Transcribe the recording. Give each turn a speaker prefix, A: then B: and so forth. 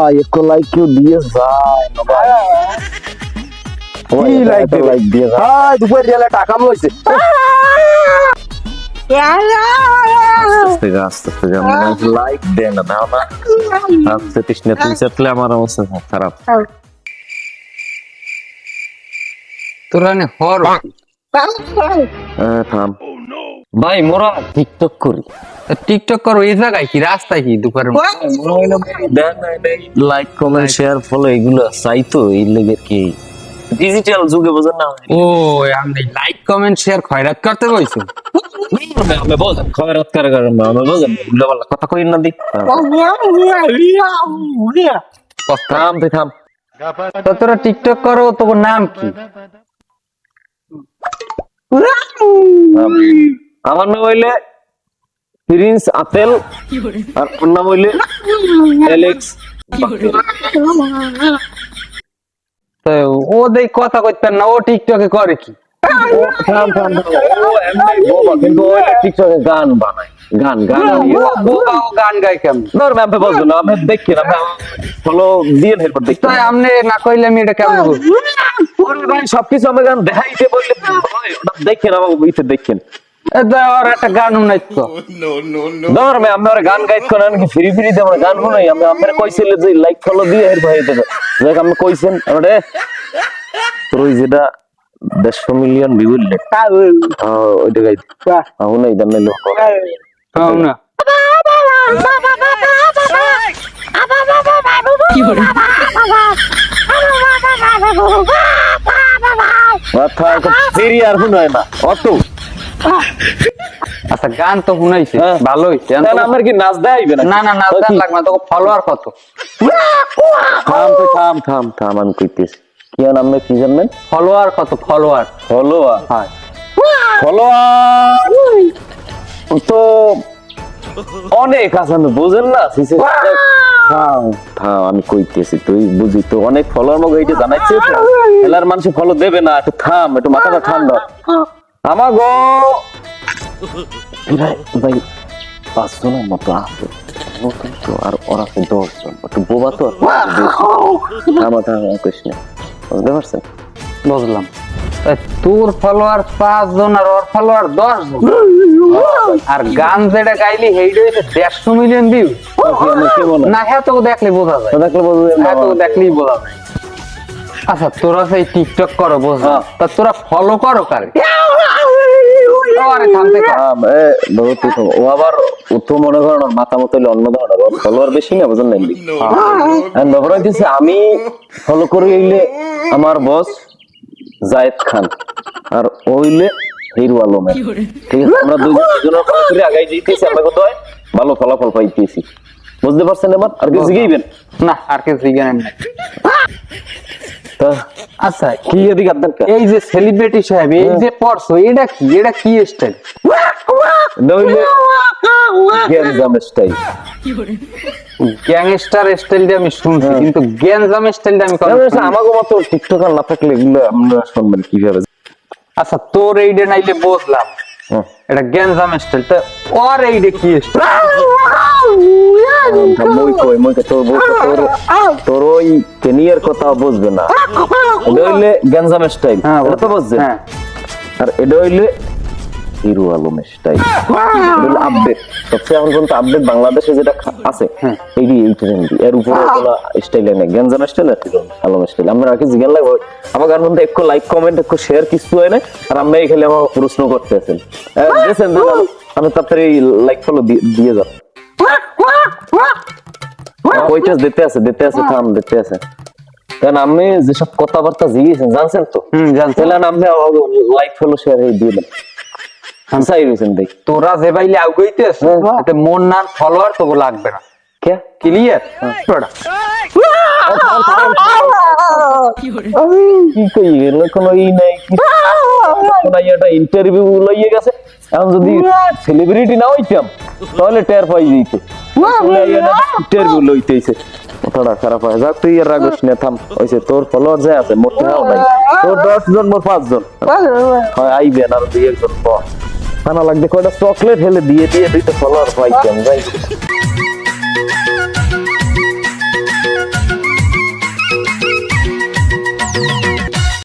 A: ভাই একটু লাইক কেউ দিয়ে যায় না ভাই।
B: কি লাইক দেবে?
A: লাইক দিয়ে যায়।
B: হাই দুপুর গেলে টাকা লইছে।
A: আস্তে আস্তে লাইক দেন না দাও না। আস্তে তৃষ্ণা তুই চাটলে আমার অবস্থা খারাপ।
B: তোরা নে হর
A: থাম ভাই মোরা টিকটক করি।
B: টিকটক করো এই জায়গায় কি রাস্তায় কি দুপুরের
A: লাইক কমেন্ট শেয়ার ফলো এগুলো চাই তো এই লেগে কি ডিজিটাল যুগে বোঝেন না।
B: ও আমি লাইক কমেন্ট শেয়ার খয়রাত করতে কইছো।
A: আমি বললাম খবরাত করে করে আমি বললাম এগুলো বলা কথা কই না দি। থাম তুই থাম।
B: তো তোরা টিকটক করো তোর নাম কি?
A: আমার নাম হইলে প্রিন্স আতেল আর ওর নাম হইলে অ্যালেক্স।
B: তো ও দেই কথা কইতেন না, ও টিকটকে করে কি?
A: থাম থাম ও এমনি বোবা কিন্তু ও টিকটকে গান বানায়। গান গান
B: ও গান গায় কেমন?
A: ধর ম্যাম বলছো না আমি দেখি না ফলো দিয়ে এরপর দেখি।
B: তাই আমনে না কইলে আমি এটা কেমন বলবো?
A: ওরে ভাই সবকিছু আমি গান দেখাইতে বললে ভাই ওটা দেখেন আমার ইতে দেখেন।
B: আর একটা গান নাই তো
A: ধর ম্যাম আমরা গান গাইত করেন কি ফ্রি ফ্রি দিয়ে আমরা গান শুনাই। আমি আপনারা কইছিল যে লাইক ফলো দিয়ে এর ভাই দেবে দেখ আপনি কইছেন ওরে তোর ওই যেটা 150 মিলিয়ন ভিউ লে ওইটা গাইতে শুনাই দেন না লোক
B: না
A: মাথা ফেরি আর শুনায় না অত।
B: আচ্ছা গান তো শুনাইছে ভালো হইছে।
A: তাহলে আমার কি নাচ দেখাইবে না?
B: না না নাচ গান লাগবে না, তোকে ফলোয়ার কত?
A: থাম তো থাম থাম থাম আমি কইতেছি কি নাম কি জানেন?
B: ফলোয়ার কত? ফলোয়ার
A: ফলোয়ার
B: হয়
A: ফলোয়ার তো অনেক আছে আমি বুঝেন না। থাম থাম আমি কইতেছি তুই বুঝি তো অনেক ফলোয়ার মগ এইটা জানাইছে এলার মানুষ ফলো দেবে না। একটু থাম একটু মাথাটা ঠান্ডা আমার গো ভাই 5 জনের মতো আছে নতুন তো আর ওরা 10 জন একটু বোবা তো আমার কৃষ্ণ বুঝতে পারছেন?
B: বুঝলাম। তোর ফলোয়ার 5 জন আর ওর ফলোয়ার 10 জন আর গান যেটা গাইলি হেইটা 150 মিলিয়ন ভিউ না। হ্যাঁ তোকে দেখলে বোঝা যায়, হ্যাঁ তোকে দেখলেই বোঝা যায়। আচ্ছা তোরা সেই টিকটক করো বুঝলা, তা তোরা ফলো করো কারে?
A: ও আবার তো মনে করেন মাথা মতো অন্য ধরনের ফলোয়ার বেশি না বুঝলেন আমি ফলো করে হইলে আমার বস জায়েদ খান আর ওইলে হিরু আলমের। ঠিক আছে আমরা দুজনের করে আগাই যাইতেছি আমরা কোথায় ভালো ফলাফল পাইতেছি বুঝতে পারছেন? এবার আর কিছু জিগাইবেন
B: না? আর কিছু জিগানেন না। আচ্ছা
A: কি এদিকে আপনার
B: এই যে সেলিব্রিটি সাহেব এই যে পড়ছো এটা কি? এটা কি স্টাইল?
A: নইলে গ্যাঞ্জাম স্টাইল।
B: গ্যাংস্টার স্টাইলটা আমি শুনছি কিন্তু গ্যাঞ্জাম স্টাইলটা আমি
A: আমাকে মতো টিকটকার না থাকলে এগুলো আমরা শুনবেন কিভাবে?
B: আচ্ছা তোর এইটা নাইলে বুঝলাম এটা গ্যাঞ্জাম স্টাইল, তা ওর এইটা কি স্টাইল?
A: তোর ওই কেনিয়ার কথা বুঝবে না। এটা হইলে গ্যাঞ্জাম স্টাইল এটা তো বুঝছে আর এটা হইলে হিরু আলম স্টাইল। আপডেট সবচেয়ে এখন পর্যন্ত আপডেট বাংলাদেশে যেটা আছে এই ট্রেন্ডি এর উপরে স্টাইল নেই গ্যাঞ্জাম স্টাইল আর হিরু আলম স্টাইল। আমরা আগে জিজ্ঞাসা লাগবে আমার গান মধ্যে একটু লাইক কমেন্ট একটু শেয়ার কিছু হয় না আর আমরা এখানে আমার প্রশ্ন করতে আছেন আমি তাড়াতাড়ি লাইক ফলো দিয়ে যাব। কইটাস দিতে আছে থাম দিতে আছে কারণ আমি যেসব কথাবার্তা জিগিয়েছেন জানছেন তো জানছেন আপনি লাইক ফলো শেয়ার দিয়ে দেন।
B: তোরা যে বাইলে আগাইতেছ মন না ফলোয়ার তো লাগবে না ক্লিয়ার?
A: কি কই গেল কোনো ই নাই একটা ইন্টারভিউ লইয়ে গেছে। এখন যদি সেলিব্রিটি না হইতাম তাহলে টের পাই যেতে ইন্টারভিউ লইতেইছে কথাটা খারাপ হয়। যাক তুই আর রাগস না থাম হইছে তোর ফলোয়ার যে আছে মোট নাই তোর 10 জন মোর 5 জন হয় আইবেন আর 2 জন পানা লাগবে কয়টা চকলেট হেলে দিয়ে দুইটা ফলোয়ার পাইতাম যাই।